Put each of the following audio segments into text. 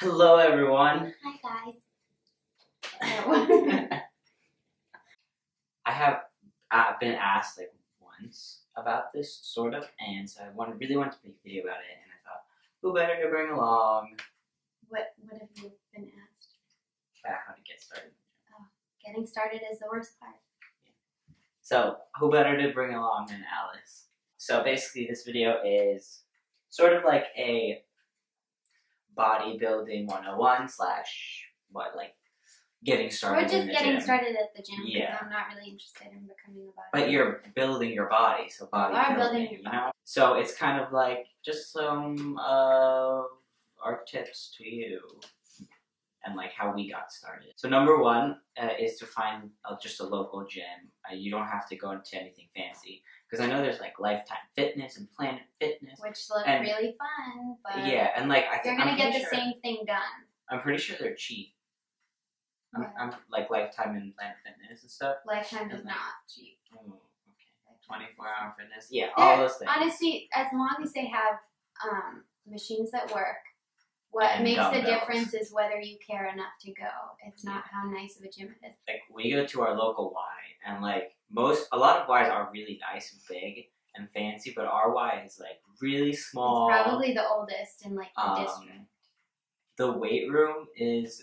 Hello, everyone. Hi, guys. I have been asked like once about this, sort of, and so I really wanted to make a video about it, and I thought, who better to bring along? What have you been asked? About how to get started. Oh, getting started is the worst part. Yeah. So, who better to bring along than Alice? So basically, this video is sort of like a bodybuilding 101 / like getting started. Or just in the getting gym. started at the gym. Yeah. I'm not really interested in becoming a bodybuilder. But you're building your body, so bodybuilding, building your you know? So it's kind of like just some of our tips to you and like how we got started. So number one is to find just a local gym. You don't have to go into anything fancy. Because I know there's like Lifetime Fitness and Planet Fitness. Which look really fun, but yeah, and like you're going to get the same thing done. I'm pretty sure they're cheap. I'm like Lifetime and Planet Fitness and stuff. Lifetime is not cheap. Oh, okay. 24-hour fitness. Yeah, all those things. Honestly, as long as they have machines that work, what and makes dumbbells. the difference is whether you care enough to go. It's not how nice of a gym it is. Like we go to our local Y, and like a lot of Ys are really nice and big and fancy, but our Y is like really small. It's probably the oldest in like the district. The weight room is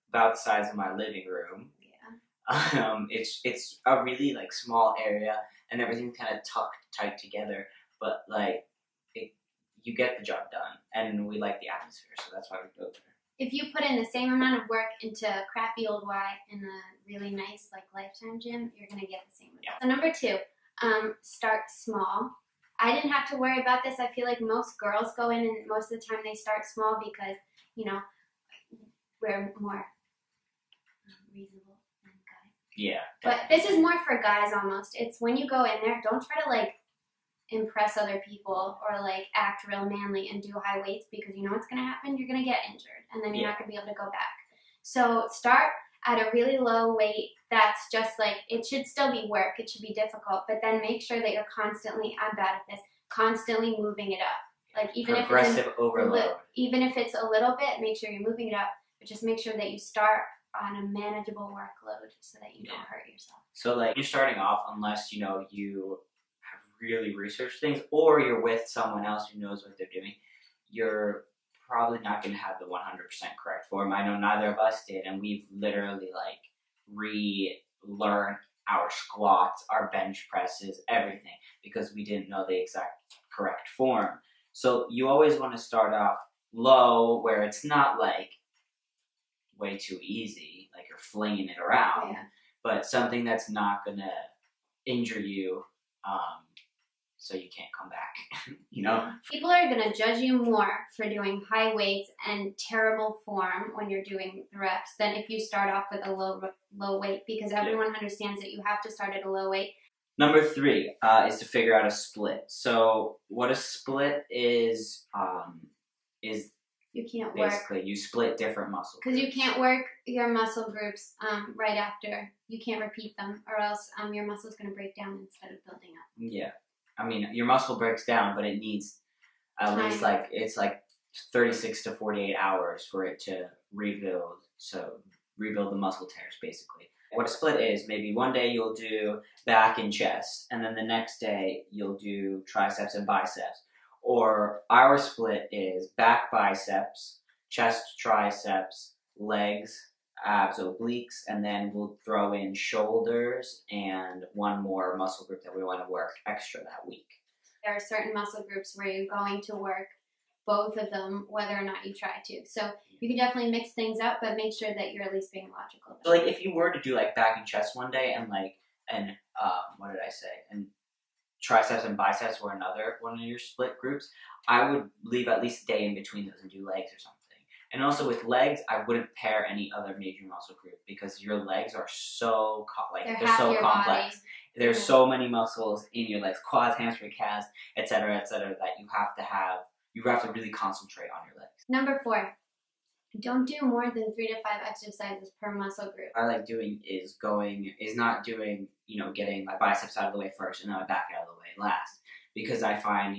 about the size of my living room. Yeah. It's a really like small area, and everything's kind of tucked tight together, but like you get the job done, and we like the atmosphere, so that's why we go there. If you put in the same amount of work into a crappy old Y in a really nice like Lifetime gym, you're gonna get the same result. So number two, start small. I didn't have to worry about this. I feel like most girls go in and most of the time they start small because, you know, we're more reasonable than guys. Yeah. But this is more for guys almost. It's when you go in there, don't try to like impress other people or like act real manly and do high weights, because you know what's going to happen? You're going to get injured and then you're not going to be able to go back. So start at a really low weight that's just like, it should still be work, it should be difficult, but then make sure that you're constantly, I'm bad at this, constantly moving it up. Like even if it's overload. Even if it's a little bit, make sure you're moving it up, but just make sure that you start on a manageable workload so that you don't hurt yourself. So like you're starting off, unless you know you have really researched things or you're with someone else who knows what they're doing, you're probably not going to have the 100% correct form. I know neither of us did, and we've literally like relearned our squats, our bench presses, everything, because we didn't know the exact correct form. So you always want to start off low, where it's not like way too easy, like you're flinging it around, but something that's not going to injure you, so you can't come back, you know? People are going to judge you more for doing high weights and terrible form when you're doing the reps than if you start off with a low weight, because everyone understands that you have to start at a low weight. Number three is to figure out a split. So what a split is you can't work. Basically, you split different muscle groups. Because you can't work your muscle groups right after. You can't repeat them, or else your muscle's going to break down instead of building up. Yeah. I mean, your muscle breaks down, but it needs at least like, it's like 36 to 48 hours for it to rebuild. So rebuild the muscle tears, basically. What a split is, maybe one day you'll do back and chest, and then the next day you'll do triceps and biceps. Or our split is back biceps, chest triceps, legs, abs, obliques, and then we'll throw in shoulders and one more muscle group that we want to work extra that week. There are certain muscle groups where you're going to work both of them, whether or not you try to. So you can definitely mix things up, but make sure that you're at least being logical. So like if you were to do like back and chest one day and what did I say? And triceps and biceps were another one of your split groups, I would leave at least a day in between those and do legs or something. And also with legs, I wouldn't pair any other major muscle group, because your legs are so they're so complex. There's so many muscles in your legs, quads, hamstring, calves, etc., that you have to really concentrate on your legs. Number 4, don't do more than 3 to 5 exercises per muscle group. What I like doing is not doing, getting my biceps out of the way first and then my back out of the way last. because I find,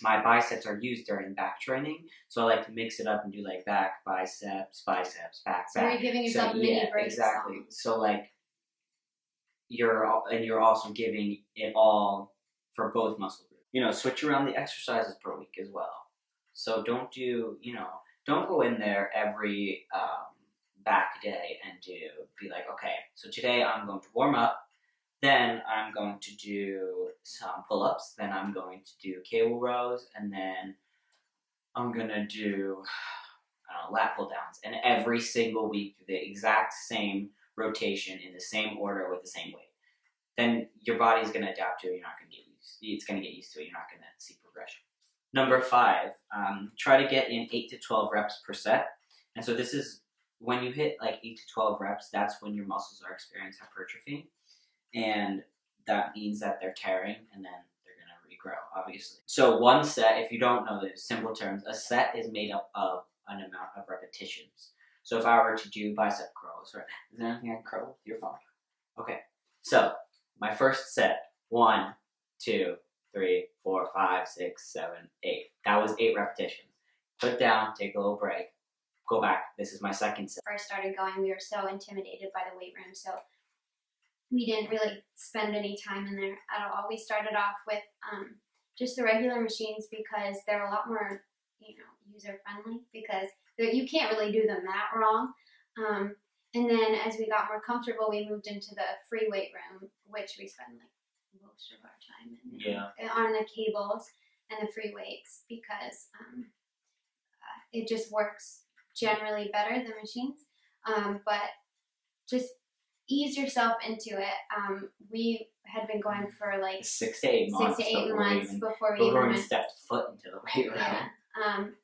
my biceps are used during back training, so I like to mix it up and do like back, biceps, biceps, back, So you're giving yourself mini breaks. Exactly. So like you're also giving it all for both muscle groups. Switch around the exercises per week as well. So don't go in there every back day and be like, okay, so today I'm going to warm up. Then I'm going to do some pull-ups, then I'm going to do cable rows, and then I'm going to do lat pull-downs. And every single week, do the exact same rotation in the same order with the same weight. Then your body's going to adapt to it. You're not going to get used to it. It's going to get used to it. You're not going to see progression. Number 5, try to get in 8 to 12 reps per set. And so this is when you hit like 8 to 12 reps, that's when your muscles are experiencing hypertrophy. And that means that they're tearing, and then they're going to regrow, obviously. So one set, if you don't know the simple terms, a set is made up of an amount of repetitions. So if I were to do bicep curls, right? Is there anything I can curl with your phone? Okay. So my first set, 1, 2, 3, 4, 5, 6, 7, 8. That was 8 repetitions. Put it down, take a little break, go back. This is my second set. First started going, we were so intimidated by the weight room, so we didn't really spend any time in there at all. We started off with just the regular machines because they're a lot more, user friendly, because you can't really do them that wrong. And then as we got more comfortable, we moved into the free weight room, which we spend like most of our time in, on the cables and the free weights, because it just works generally better than machines. But just ease yourself into it. We had been going for like 6 to 8 months. Before we even stepped foot into the weight room. Yeah.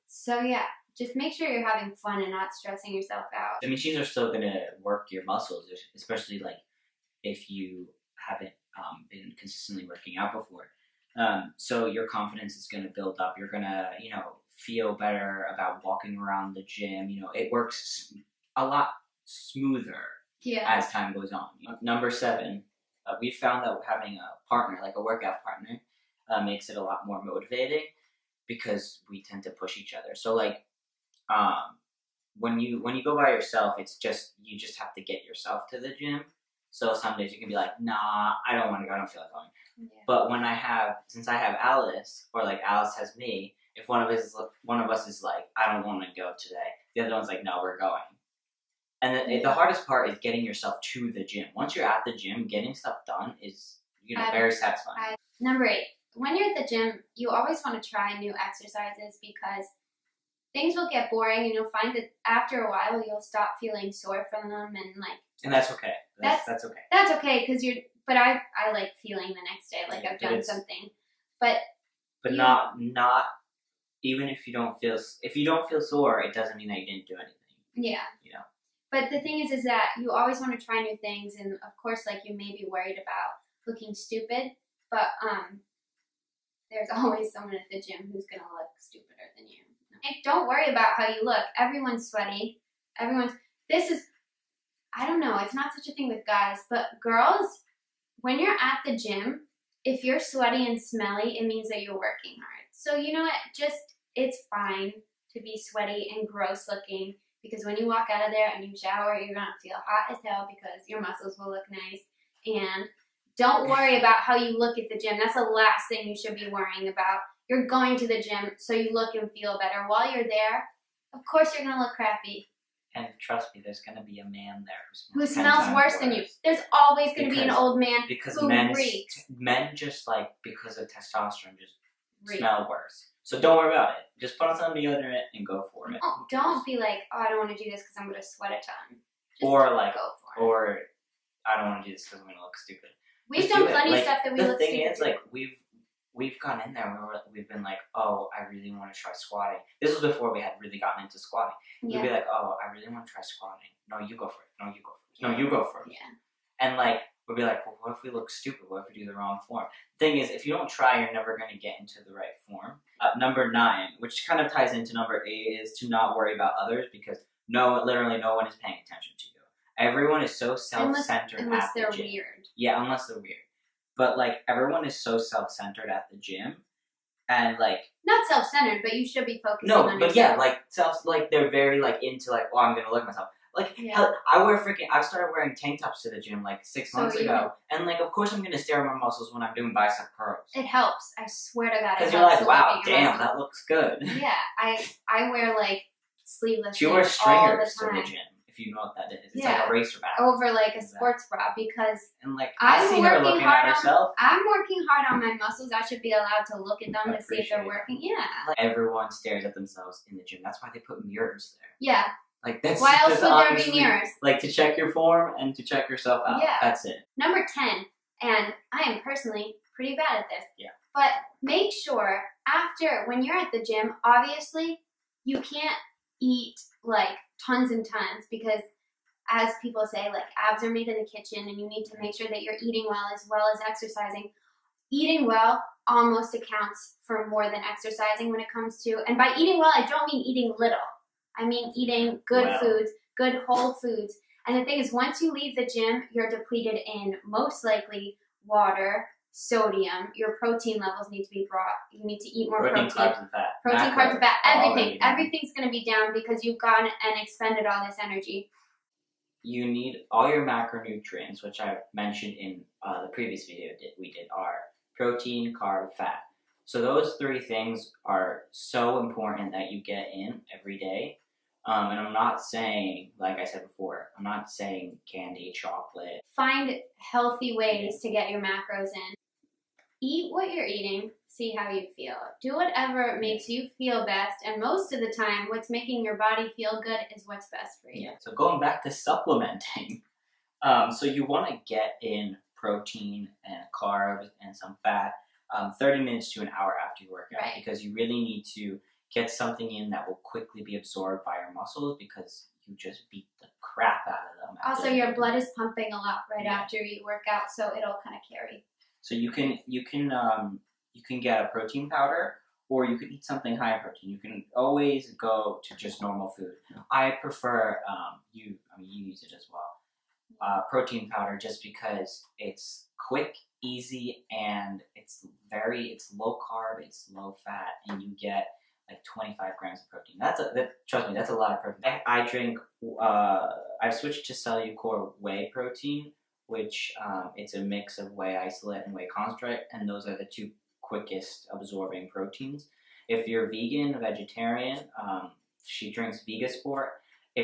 So yeah, just make sure you're having fun and not stressing yourself out. The machines are still going to work your muscles, especially like if you haven't been consistently working out before. So your confidence is going to build up. You're going to, feel better about walking around the gym. It works a lot smoother as time goes on. Number 7, we found that having a partner, like a workout partner, makes it a lot more motivating because we tend to push each other. So like when you go by yourself, you just have to get yourself to the gym. So some days you can be like, nah, I don't want to go, I don't feel like going. Yeah. But since I have Alice, or like Alice has me, if one of us is like, I don't want to go today, the other one's like, no, we're going. And the hardest part is getting yourself to the gym. Once you're at the gym, getting stuff done is very satisfying. Number 8, when you're at the gym, you always want to try new exercises because things will get boring, and you'll find that after a while you'll stop feeling sore from them, and that's okay. That's okay. That's okay because But I like feeling the next day like I've done something. But not even if you don't feel sore, it doesn't mean that you didn't do anything. Yeah. But the thing is that you always want to try new things, and of course, like, you may be worried about looking stupid, but there's always someone at the gym who's gonna look stupider than you. Don't worry about how you look. Everyone's sweaty. I don't know, it's not such a thing with guys, but girls, when you're at the gym, if you're sweaty and smelly, it means that you're working hard. So you know what, it's fine to be sweaty and gross looking, because when you walk out of there and you shower, you're gonna feel hot as hell because your muscles will look nice. And don't worry about how you look at the gym. That's the last thing you should be worrying about. You're going to the gym so you look and feel better. While you're there, of course you're gonna look crappy. And trust me, there's going to be a man there who smells worse than you. There's always going to be an old man who reeks. Men just, like, because of testosterone, just smell worse. So don't worry about it. Just put on some deodorant and go for it. Don't be like, oh, I don't want to do this because I'm going to sweat a ton. Just or like, go for it. Or I don't want to do this because I'm going to look stupid. We've done plenty of stuff that we look stupid. The thing is, like, we've gone in there and we've been like, oh, I really want to try squatting. This was before we had really gotten into squatting. Yeah. We'd be like, oh, I really want to try squatting. No, you go for it. No, you go for it. No, you go for it. Yeah. And like, we'd be like, well, what if we look stupid? What if we do the wrong form? The thing is, if you don't try, you're never going to get into the right form. Number 9, which kind of ties into number 8, is to not worry about others, because literally no one is paying attention to you. Everyone is so self-centered unless at the they're gym. weird. Yeah, unless they're weird. but like everyone is so self-centered at the gym, and like not self-centered, but you should be focusing no, on but yourself. yeah, like they're very like into like, oh, I'm gonna look at myself. Like hell, I started wearing tank tops to the gym like 6 months ago, and like of course I'm gonna stare at my muscles when I'm doing bicep curls. It helps. I swear to God. Because you're like, wow, damn, that looks good. Yeah, I wear like sleeveless. She wears stringers to the gym. If you know what that is, it's like a racer bag over like a sports bra because and like I see her looking at herself. I'm working hard on my muscles. I should be allowed to look at them to see if they're working. Yeah. Like, everyone stares at themselves in the gym. That's why they put mirrors there. Yeah. Like that's why else would honestly, there be mirrors? Like to check your form and to check yourself out. Yeah. That's it. Number 10, and I am personally pretty bad at this. Yeah. But make sure when you're at the gym, obviously you can't eat like tons and tons because as people say, like abs are made in the kitchen and you need to make sure that you're eating well as exercising. Eating well almost accounts for more than exercising when it comes to, and by eating well, I don't mean eating little. I mean eating good foods, good whole foods. And the thing is, once you leave the gym, you're depleted in most likely water, sodium. Your protein levels need to be brought. You need to eat more protein. Carbs, and fat. Protein, carbs, and fat. Everything. Everything's going to be down because you've gone and expended all this energy. You need all your macronutrients, which I mentioned in the previous video we did, are protein, carb, fat. So those 3 things are so important that you get in every day. And I'm not saying, like I said before, I'm not saying candy, chocolate. Find healthy ways to get your macros in. Eat what you're eating, see how you feel. Do whatever makes you feel best, and most of the time, what's making your body feel good is what's best for you. Yeah. So going back to supplementing, so you want to get in protein and carbs and some fat 30 minutes to an hour after you work out, because you really need to get something in that will quickly be absorbed by your muscles because you just beat the crap out of them. Also, your blood is pumping a lot after you work out, so it'll kind of carry. So you can get a protein powder, or you can eat something high in protein. You can always go to just normal food. I prefer you use it as well. Protein powder, just because it's quick, easy, and it's low carb, it's low fat, and you get like 25 grams of protein. Trust me, that's a lot of protein. I drink. I've switched to Cellucor whey protein, which it's a mix of whey isolate and whey concentrate, and those are the 2 quickest absorbing proteins. If you're vegan, vegetarian, she drinks Vegasport.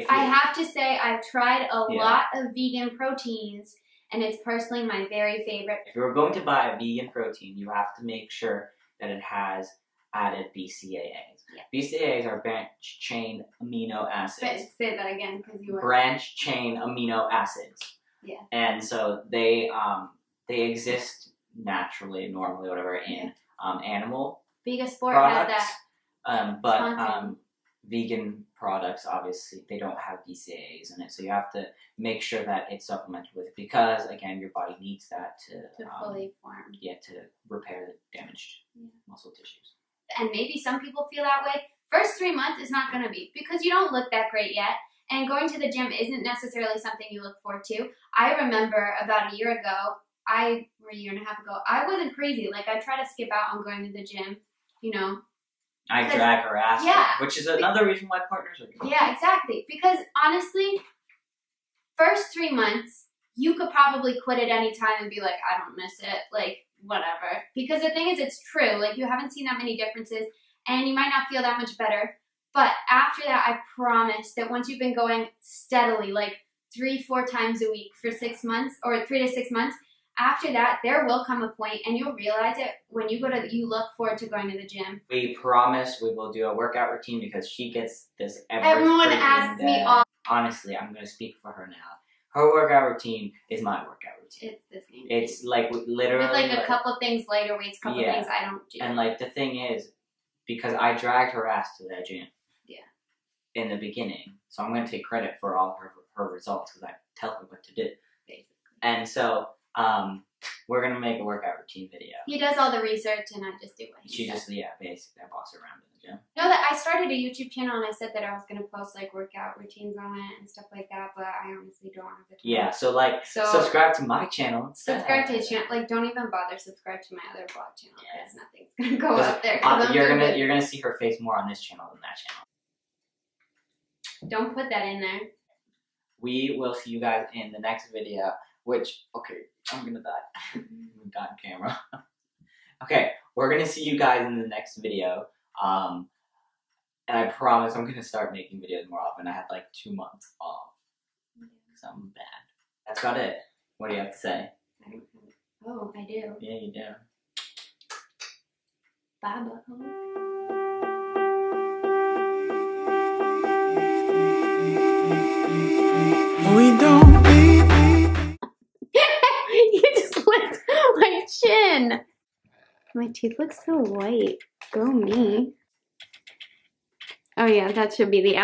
I have to say, I've tried a lot of vegan proteins, and it's personally my very favorite. If you're going to buy a vegan protein, you have to make sure that it has added BCAAs. Yeah. BCAAs are branch-chain amino acids. Say that again, because you were... Branch-chain amino acids. Yeah. And so they exist naturally, normally, whatever, in animal Vegasport products. Has that. But vegan products, obviously, they don't have BCAAs in it, so you have to make sure that it's supplemented with it because, again, your body needs that to fully form. Yeah, to repair the damaged muscle tissues. And maybe some people feel that way. First 3 months is not going to be because you don't look that great yet. And going to the gym isn't necessarily something you look forward to. I remember about a year ago, or a year and a half ago, I wasn't crazy. Like, I try to skip out on going to the gym, you know. I drag her ass, which is another reason why partners are good. Yeah, exactly. Because, honestly, first 3 months, you could probably quit at any time and be like, I don't miss it, like, whatever. Because the thing is, it's true. Like, you haven't seen that many differences, and you might not feel that much better. But after that, I promise that once you've been going steadily, like 3-4 times a week for 6 months, or 3 to 6 months, after that, there will come a point, and you'll realize it when you look forward to going to the gym. We promise we will do a workout routine because she gets this Everyone asks me all. Honestly, I'm going to speak for her now. Her workout routine is my workout routine. It's the same. It's like literally. With like a couple things, lighter weights, couple things I don't do. And like the thing is, because I dragged her ass to that gym. In the beginning, so I'm going to take credit for all her results because I tell her what to do. Basically. And so We're gonna make a workout routine video. He does all the research, and I just do what he says. Basically, I boss her around in the gym. No, that I started a YouTube channel, and I said that I was gonna post like workout routines on it and stuff like that, but I honestly don't have the time. Yeah, so subscribe to my channel instead. Subscribe to his channel. Like, don't even bother subscribe to my other vlog channel because nothing's gonna go up there. You're gonna see her face more on this channel than that channel. Don't put that in there. We will see you guys in the next video. Which, okay, I'm gonna die. I'm on camera. Okay, we're gonna see you guys in the next video. And I promise I'm gonna start making videos more often. I had like 2 months off. Because I'm bad. That's about it. What do you have to say? Oh, I do. Yeah, you do. Bye, butthole. We don't need. You just licked my chin. My teeth look so white. Go me. Oh yeah, that should be the